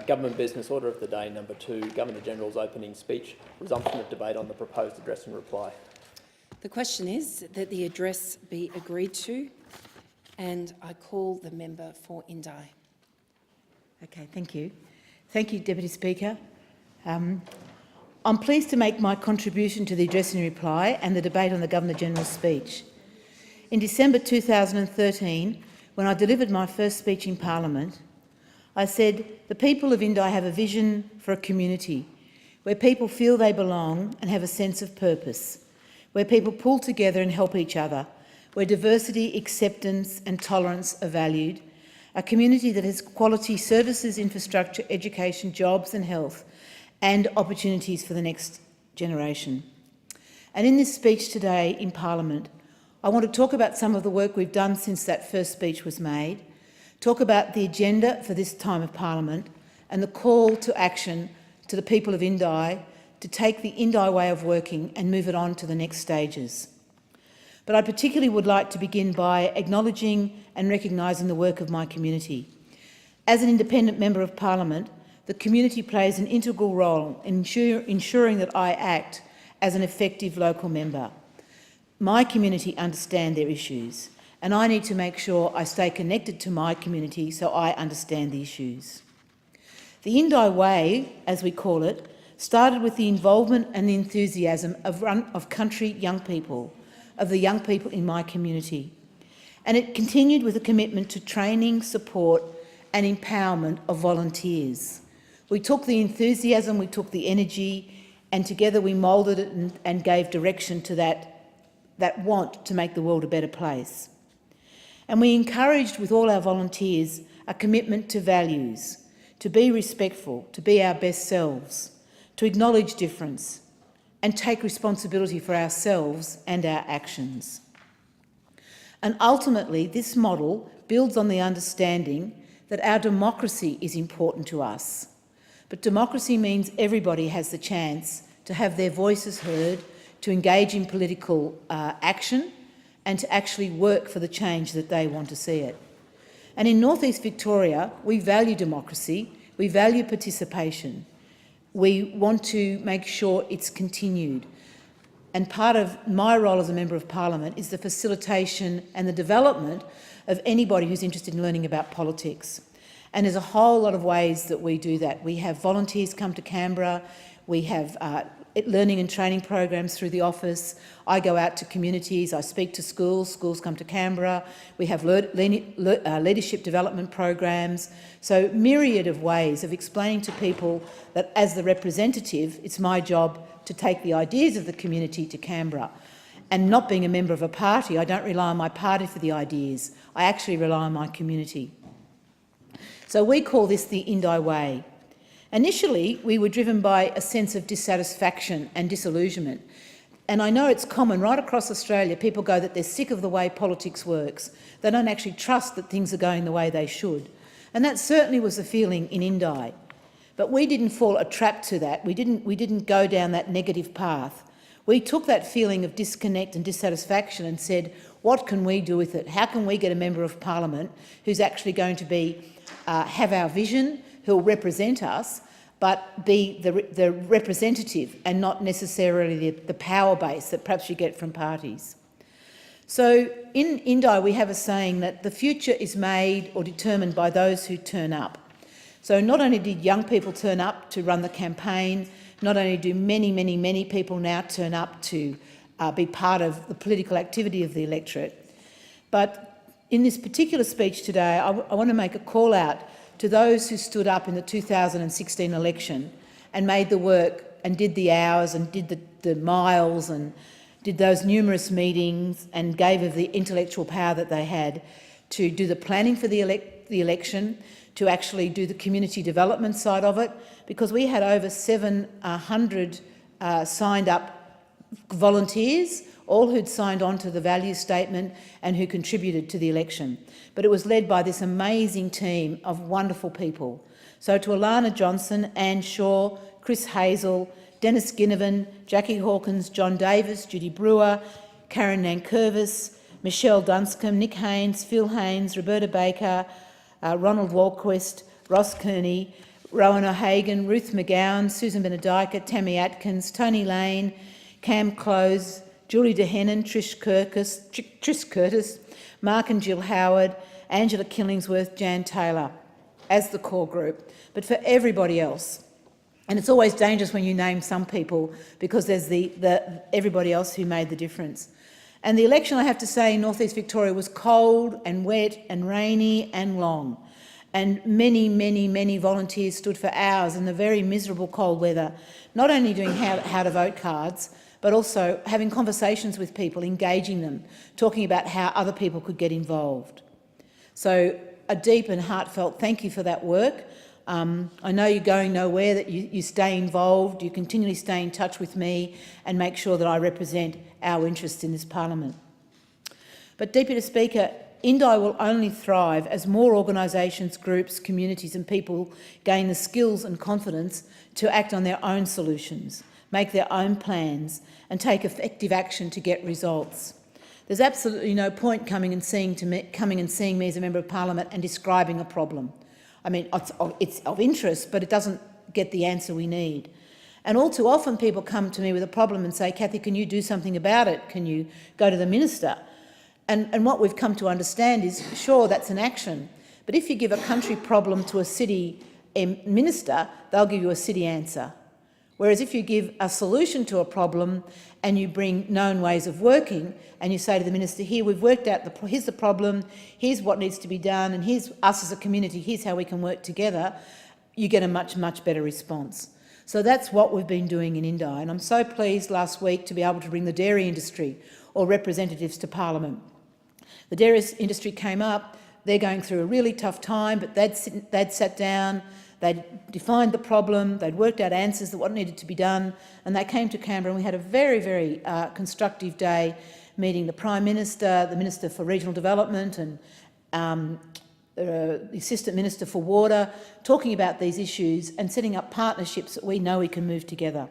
Government Business Order of the Day number 2, Governor-General's opening speech, resumption of debate on the proposed address and reply. The question is that the address be agreed to, and I call the member for Indi. Okay, thank you. Thank you, Deputy Speaker. I'm pleased to make my contribution to the address and reply and the debate on the Governor-General's speech. In December 2013, when I delivered my first speech in Parliament, I said, the people of Indi have a vision for a community where people feel they belong and have a sense of purpose, where people pull together and help each other, where diversity, acceptance and tolerance are valued, a community that has quality services, infrastructure, education, jobs and health, and opportunities for the next generation. And in this speech today in Parliament, I want to talk about some of the work we've done since that first speech was made, talk about the agenda for this time of Parliament and the call to action to the people of Indi to take the Indi way of working and move it on to the next stages. But I particularly would like to begin by acknowledging and recognising the work of my community. As an independent member of Parliament, the community plays an integral role in ensuring that I act as an effective local member. My community understand their issues, and I need to make sure I stay connected to my community so I understand the issues. The Indi Way, as we call it, started with the involvement and the enthusiasm of country young people, of the young people in my community. And it continued with a commitment to training, support and empowerment of volunteers. We took the enthusiasm, we took the energy, and together we moulded it and gave direction to that want to make the world a better place. And we encouraged with all our volunteers a commitment to values, to be respectful, to be our best selves, to acknowledge difference and take responsibility for ourselves and our actions. And ultimately, this model builds on the understanding that our democracy is important to us. But democracy means everybody has the chance to have their voices heard, to engage in political action and to actually work for the change that they want to see it. And in North East Victoria, we value democracy, we value participation. We want to make sure it's continued. And part of my role as a Member of Parliament is the facilitation and the development of anybody who's interested in learning about politics. And there's a whole lot of ways that we do that. We have volunteers come to Canberra, we have learning and training programs through the office. I go out to communities, I speak to schools, schools come to Canberra. We have leadership development programs. So myriad of ways of explaining to people that as the representative, it's my job to take the ideas of the community to Canberra. And not being a member of a party, I don't rely on my party for the ideas. I actually rely on my community. So we call this the Indi Way. Initially, we were driven by a sense of dissatisfaction and disillusionment. And I know it's common right across Australia, people go that they're sick of the way politics works. They don't actually trust that things are going the way they should. And that certainly was the feeling in Indi. But we didn't fall a trap to that. We didn't go down that negative path. We took that feeling of disconnect and dissatisfaction and said, what can we do with it? How can we get a Member of Parliament who's actually going to have our vision, who'll represent us, but be the representative and not necessarily the power base that perhaps you get from parties. So in Indi we have a saying that the future is made or determined by those who turn up. So not only did young people turn up to run the campaign, not only do many people now turn up to be part of the political activity of the electorate, but in this particular speech today I want to make a call out to those who stood up in the 2016 election and made the work and did the hours and did the miles and did those numerous meetings and gave of the intellectual power that they had to do the planning for the election, to actually do the community development side of it, because we had over 700 signed up volunteers, all who'd signed on to the values statement and who contributed to the election. But it was led by this amazing team of wonderful people. So to Alana Johnson, Anne Shaw, Chris Hazel, Dennis Ginnivan, Jackie Hawkins, John Davis, Judy Brewer, Karen Nankervis, Michelle Dunscombe, Nick Haynes, Phil Haynes, Roberta Baker, Ronald Walquist, Ross Kearney, Rowan O'Hagan, Ruth McGowan, Susan Benedica, Tammy Atkins, Tony Lane, Cam Close, Julie Dehennon, Trish Curtis, Mark and Jill Howard, Angela Killingsworth, Jan Taylor as the core group, but for everybody else. And it's always dangerous when you name some people because there's everybody else who made the difference. And the election, I have to say, in North East Victoria was cold and wet and rainy and long. And many volunteers stood for hours in the very miserable cold weather, not only doing how to vote cards, but also having conversations with people, engaging them, talking about how other people could get involved. So a deep and heartfelt thank you for that work. I know you're going nowhere, that you stay involved, you continually stay in touch with me and make sure that I represent our interests in this parliament. But Deputy Speaker, Indi will only thrive as more organisations, groups, communities and people gain the skills and confidence to act on their own solutions, make their own plans and take effective action to get results. There's absolutely no point coming and seeing me as a Member of Parliament and describing a problem. I mean, it's of interest, but it doesn't get the answer we need. And all too often people come to me with a problem and say, Cathy, can you do something about it? Can you go to the Minister? And what we've come to understand is, sure, that's an action, but if you give a country problem to a city minister, they'll give you a city answer. Whereas if you give a solution to a problem and you bring known ways of working and you say to the minister, here, we've worked out, here's the problem, here's what needs to be done, and here's us as a community, here's how we can work together, you get a much better response. So that's what we've been doing in Indi, and I'm so pleased last week to be able to bring the dairy industry or representatives to Parliament. The dairy industry came up, they're going through a really tough time, but they'd sat down, they'd defined the problem, they'd worked out answers to what needed to be done, and they came to Canberra and we had a very constructive day meeting the Prime Minister, the Minister for Regional Development and the Assistant Minister for Water, talking about these issues and setting up partnerships that we know we can move together.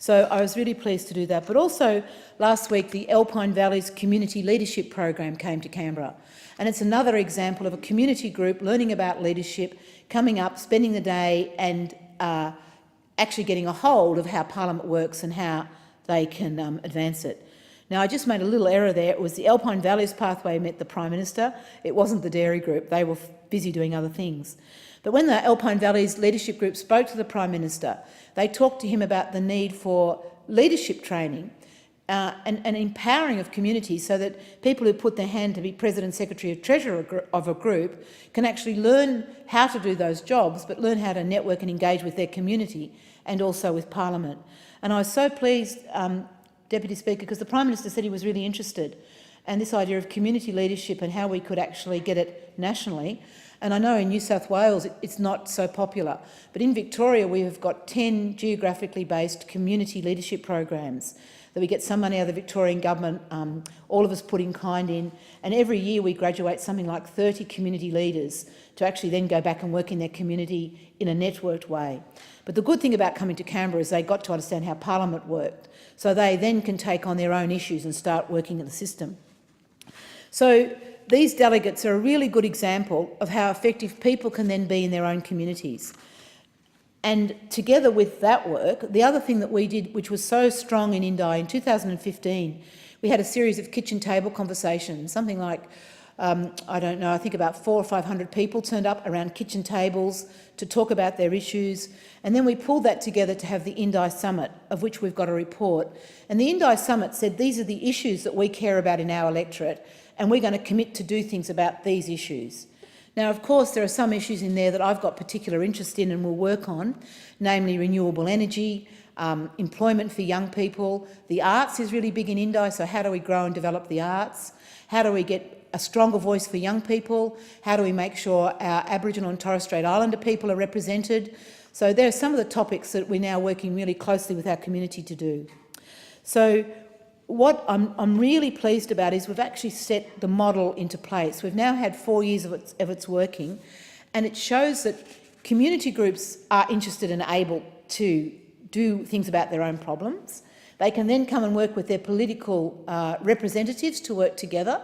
So I was really pleased to do that. But also last week the Alpine Valleys Community Leadership Program came to Canberra, and it's another example of a community group learning about leadership, coming up, spending the day and actually getting a hold of how Parliament works and how they can advance it. Now, I just made a little error there. It was the Alpine Valleys Pathway met the Prime Minister. It wasn't the dairy group. They were busy doing other things. But when the Alpine Valleys Leadership Group spoke to the Prime Minister, they talked to him about the need for leadership training and empowering of communities so that people who put their hand to be President, Secretary or Treasurer of a group can actually learn how to do those jobs, but learn how to network and engage with their community and also with Parliament. And I was so pleased, Deputy Speaker, because the Prime Minister said he was really interested, and this idea of community leadership and how we could actually get it nationally. And I know in New South Wales it's not so popular, but in Victoria we have got 10 geographically based community leadership programs that we get some money out of the Victorian government, all of us put in kind in, and every year we graduate something like 30 community leaders to actually then go back and work in their community in a networked way. But the good thing about coming to Canberra is they got to understand how Parliament worked, so they then can take on their own issues and start working in the system. So these delegates are a really good example of how effective people can then be in their own communities. And together with that work, the other thing that we did, which was so strong in Indi, in 2015, we had a series of kitchen table conversations, something like, I don't know, I think about 400 or 500 people turned up around kitchen tables to talk about their issues. And then we pulled that together to have the Indi Summit, of which we've got a report. And the Indi Summit said these are the issues that we care about in our electorate, and we're going to commit to do things about these issues. Now, of course, there are some issues in there that I've got particular interest in and will work on, namely renewable energy, employment for young people. The arts is really big in Indi, so how do we grow and develop the arts? How do we get a stronger voice for young people? How do we make sure our Aboriginal and Torres Strait Islander people are represented? So there are some of the topics that we're now working really closely with our community to do. So what I'm really pleased about is we've actually set the model into place. We've now had 4 years of its working, and it shows that community groups are interested and able to do things about their own problems. They can then come and work with their political representatives to work together,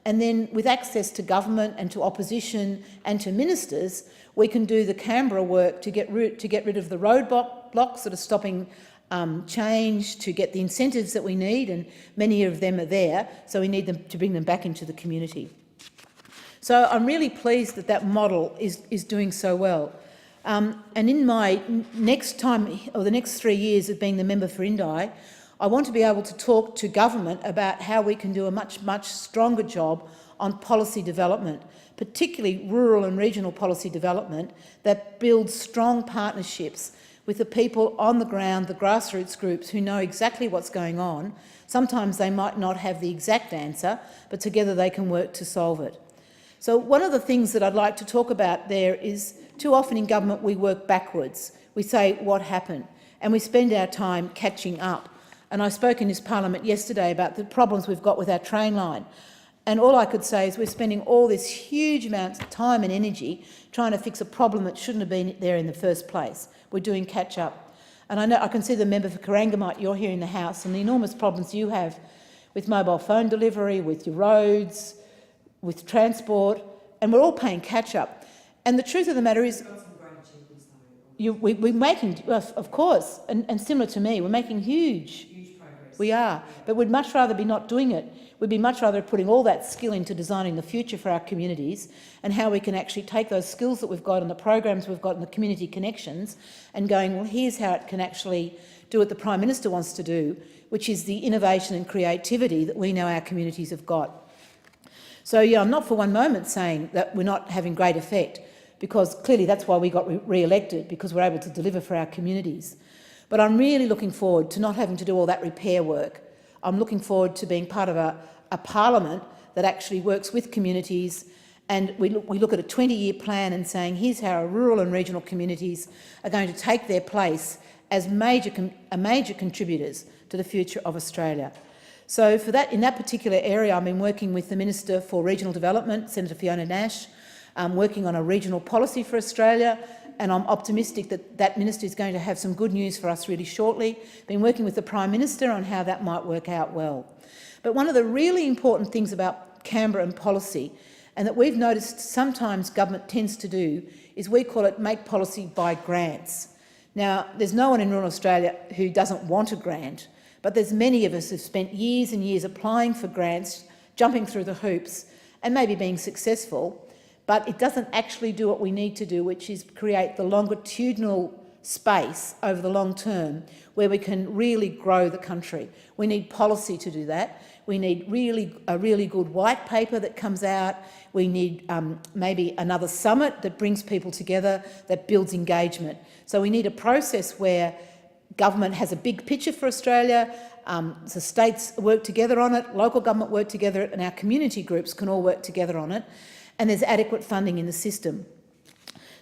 And then with access to government and to opposition and to ministers, we can do the Canberra work to get rid of the roadblocks that are stopping change, to get the incentives that we need, and many of them are there, so we need them to bring them back into the community. So I'm really pleased that that model is doing so well. And in my next time, or the next 3 years of being the member for Indi, I want to be able to talk to government about how we can do a much stronger job on policy development, particularly rural and regional policy development that builds strong partnerships with the people on the ground, the grassroots groups who know exactly what's going on. Sometimes they might not have the exact answer, but together they can work to solve it. So one of the things that I'd like to talk about there is, too often in government we work backwards. We say what happened, and we spend our time catching up. And I spoke in this parliament yesterday about the problems we've got with our train line. And all I could say is we're spending all this huge amounts of time and energy trying to fix a problem that shouldn't have been there in the first place. We're doing catch-up. And I know I can see the member for Corangamite, you're here in the House, and the enormous problems you have with mobile phone delivery, with your roads, with transport, and we're all paying catch-up. And the truth of the matter is, we're making, of course, and similar to me, we're making huge progress. We are, but we'd much rather be not doing it. We'd be much rather putting all that skill into designing the future for our communities and how we can actually take those skills that we've got and the programs we've got and the community connections and going, well, here's how it can actually do what the Prime Minister wants to do, which is the innovation and creativity that we know our communities have got. So, yeah, I'm not for one moment saying that we're not having great effect, because clearly that's why we got re-elected, because we're able to deliver for our communities. But I'm really looking forward to not having to do all that repair work. I'm looking forward to being part of a parliament that actually works with communities, and we look at a 20-year plan and saying, here's how our rural and regional communities are going to take their place as major contributors to the future of Australia. So for that, in that particular area, I've been working with the Minister for Regional Development, Senator Fiona Nash, working on a regional policy for Australia, and I'm optimistic that that minister is going to have some good news for us really shortly. Been working with the Prime Minister on how that might work out well. But one of the really important things about Canberra and policy, and that we've noticed sometimes government tends to do, is we call it make policy by grants. Now, there's no one in rural Australia who doesn't want a grant, but there's many of us who've spent years and years applying for grants, jumping through the hoops, and maybe being successful, but it doesn't actually do what we need to do, which is create the longitudinal space over the long term where we can really grow the country. We need policy to do that. We need a really good white paper that comes out. We need maybe another summit that brings people together, that builds engagement. So we need a process where government has a big picture for Australia, the states work together on it, local government work together, and our community groups can all work together on it, and there's adequate funding in the system.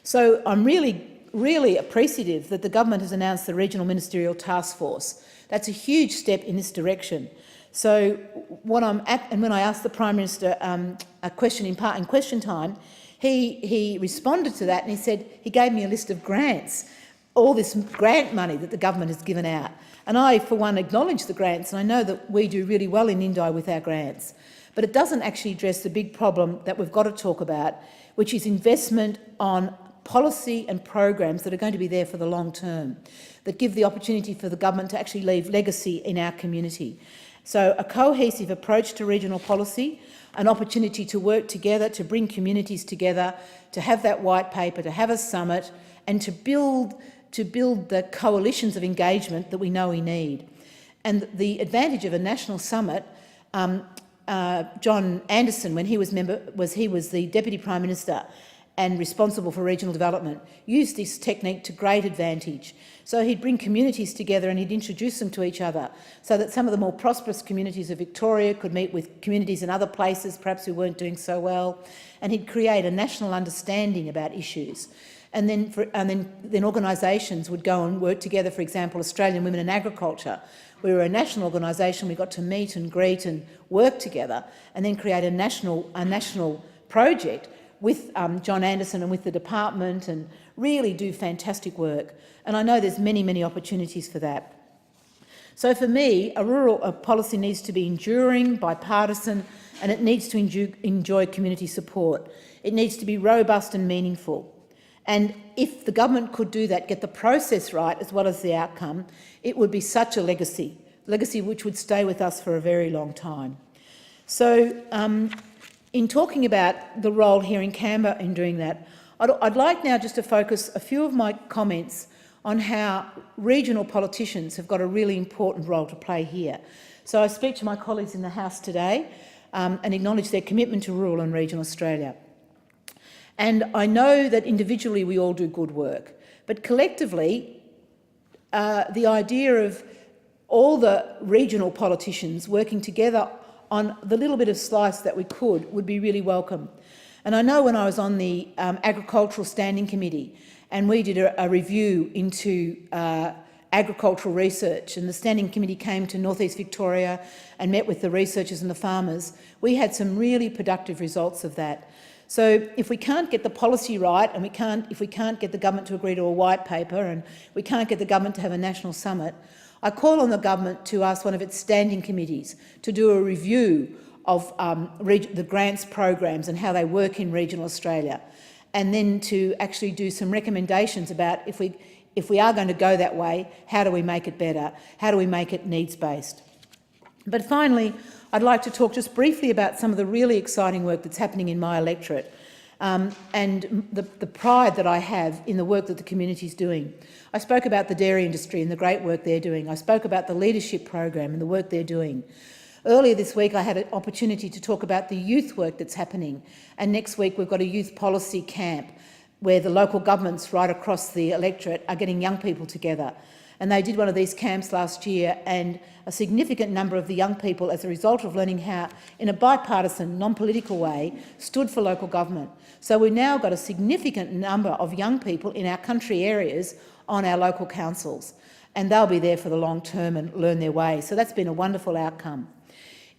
So I'm really appreciative that the government has announced the Regional Ministerial Task Force. That's a huge step in this direction. So when I asked the Prime Minister a question in question time, he responded to that and he said he gave me a list of grants, all this grant money that the government has given out. And I, for one, acknowledge the grants, and I know that we do really well in Indi with our grants. But it doesn't actually address the big problem that we've got to talk about, which is investment on policy and programs that are going to be there for the long term, that give the opportunity for the government to actually leave legacy in our community. So a cohesive approach to regional policy, an opportunity to work together, to bring communities together, to have that white paper, to have a summit, and to build the coalitions of engagement that we know we need. And the advantage of a national summit, John Anderson, when he was the Deputy Prime Minister and responsible for regional development, used this technique to great advantage. So he'd bring communities together and he'd introduce them to each other so that some of the more prosperous communities of Victoria could meet with communities in other places, perhaps who weren't doing so well, and he'd create a national understanding about issues. And then organisations would go and work together, for example, Australian Women in Agriculture. We were a national organisation, we got to meet and greet and work together and then create a national project with John Anderson and with the department and really do fantastic work. And I know there's many opportunities for that. So for me, a rural policy needs to be enduring, bipartisan, and it needs to enjoy community support. It needs to be robust and meaningful. And if the government could do that, get the process right as well as the outcome, it would be such a legacy which would stay with us for a very long time. So in talking about the role here in Canberra in doing that, I'd like now just to focus a few of my comments on how regional politicians have got a really important role to play here. So I speak to my colleagues in the House today and acknowledge their commitment to rural and regional Australia. And I know that individually we all do good work, but collectively the idea of all the regional politicians working together on the little bit of slice that we could would be really welcome. And I know when I was on the Agricultural Standing Committee and we did a review into agricultural research, and the Standing Committee came to North East Victoria and met with the researchers and the farmers, we had some really productive results of that. So if we can't get the policy right, and if we can't get the government to agree to a white paper, and we can't get the government to have a national summit, I call on the government to ask one of its standing committees to do a review of the grants programs and how they work in regional Australia, and then to actually do some recommendations about if we are going to go that way, how do we make it better? How do we make it needs-based? But finally, I'd like to talk just briefly about some of the really exciting work that's happening in my electorate and the pride that I have in the work that the community is doing. I spoke about the dairy industry and the great work they're doing. I spoke about the leadership program and the work they're doing. Earlier this week I had an opportunity to talk about the youth work that's happening, and next week we've got a youth policy camp where the local governments right across the electorate are getting young people together. And they did one of these camps last year, and a significant number of the young people, as a result of learning how, in a bipartisan, non-political way, stood for local government. So we've now got a significant number of young people in our country areas on our local councils, and they'll be there for the long term and learn their way. So that's been a wonderful outcome.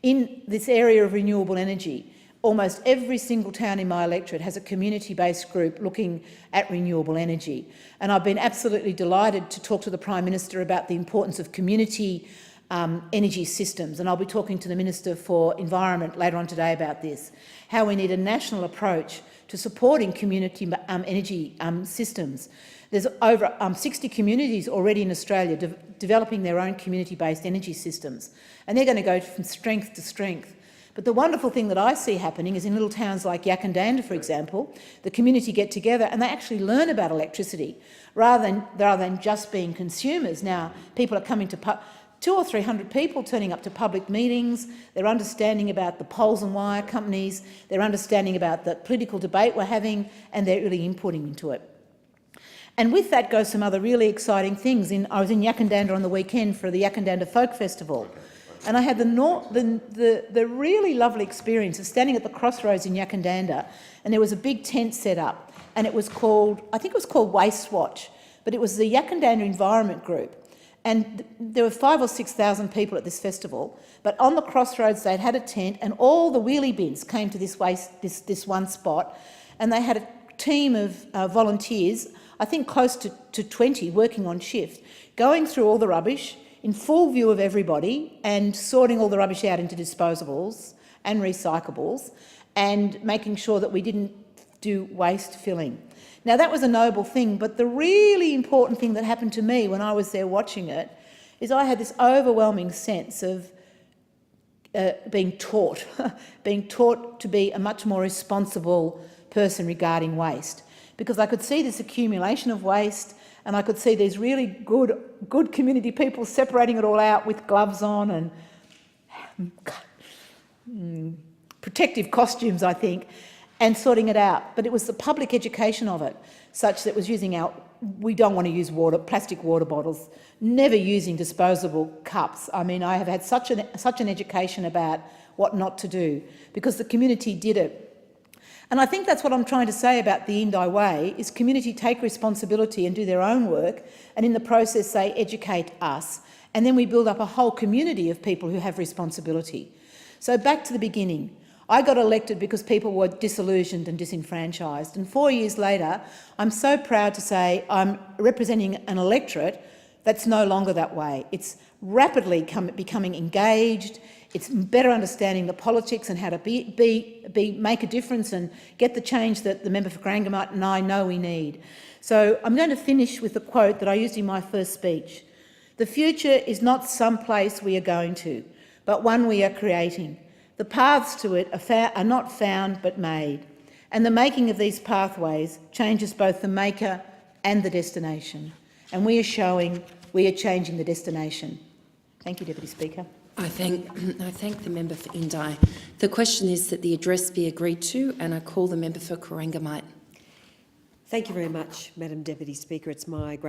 In this area of renewable energy, almost every single town in my electorate has a community-based group looking at renewable energy. And I've been absolutely delighted to talk to the Prime Minister about the importance of community energy systems. And I'll be talking to the Minister for Environment later on today about this, how we need a national approach to supporting community energy systems. There's over 60 communities already in Australia developing their own community-based energy systems. And they're going to go from strength to strength. But the wonderful thing that I see happening is in little towns like Yakandanda, for example, the community get together and they actually learn about electricity rather than just being consumers. Now, people are coming to 200 or 300 people turning up to public meetings. They're understanding about the poles and wire companies. They're understanding about the political debate we're having, and they're really inputting into it. And with that goes some other really exciting things. I was in Yakandanda on the weekend for the Yakandanda Folk Festival. And I had the really lovely experience of standing at the crossroads in Yakandanda, and there was a big tent set up, and it was called, I think it was called Waste Watch, but it was the Yakandanda Environment Group. And there were 5,000 or 6,000 people at this festival, but on the crossroads they'd had a tent, and all the wheelie bins came to this one spot, and they had a team of volunteers, I think close to 20, working on shift, going through all the rubbish, in full view of everybody, and sorting all the rubbish out into disposables and recyclables, and making sure that we didn't do waste filling. Now that was a noble thing, but the really important thing that happened to me when I was there watching it is I had this overwhelming sense of being taught to be a much more responsible person regarding waste, because I could see this accumulation of waste, and I could see these really good community people separating it all out with gloves on and protective costumes, I think, and sorting it out. But it was the public education of it, such that it was using we don't want to use plastic water bottles, never using disposable cups. I mean, I have had such an education about what not to do, because the community did it. And I think that's what I'm trying to say about the Indi Way, is community take responsibility and do their own work, and in the process they educate us. And then we build up a whole community of people who have responsibility. So back to the beginning. I got elected because people were disillusioned and disenfranchised. And 4 years later, I'm so proud to say I'm representing an electorate That's no longer that way. It's rapidly becoming engaged. It's better understanding the politics and how to make a difference and get the change that the member for Corangamite and I know we need. So I'm going to finish with a quote that I used in my first speech. The future is not some place we are going to, but one we are creating. The paths to it are not found but made, and the making of these pathways changes both the maker and the destination. And we are showing we are changing the destination. Thank you, Deputy Speaker. I thank the member for Indi. The question is that the address be agreed to, and I call the member for Corangamite. Thank you very much, Madam Deputy Speaker. It's my great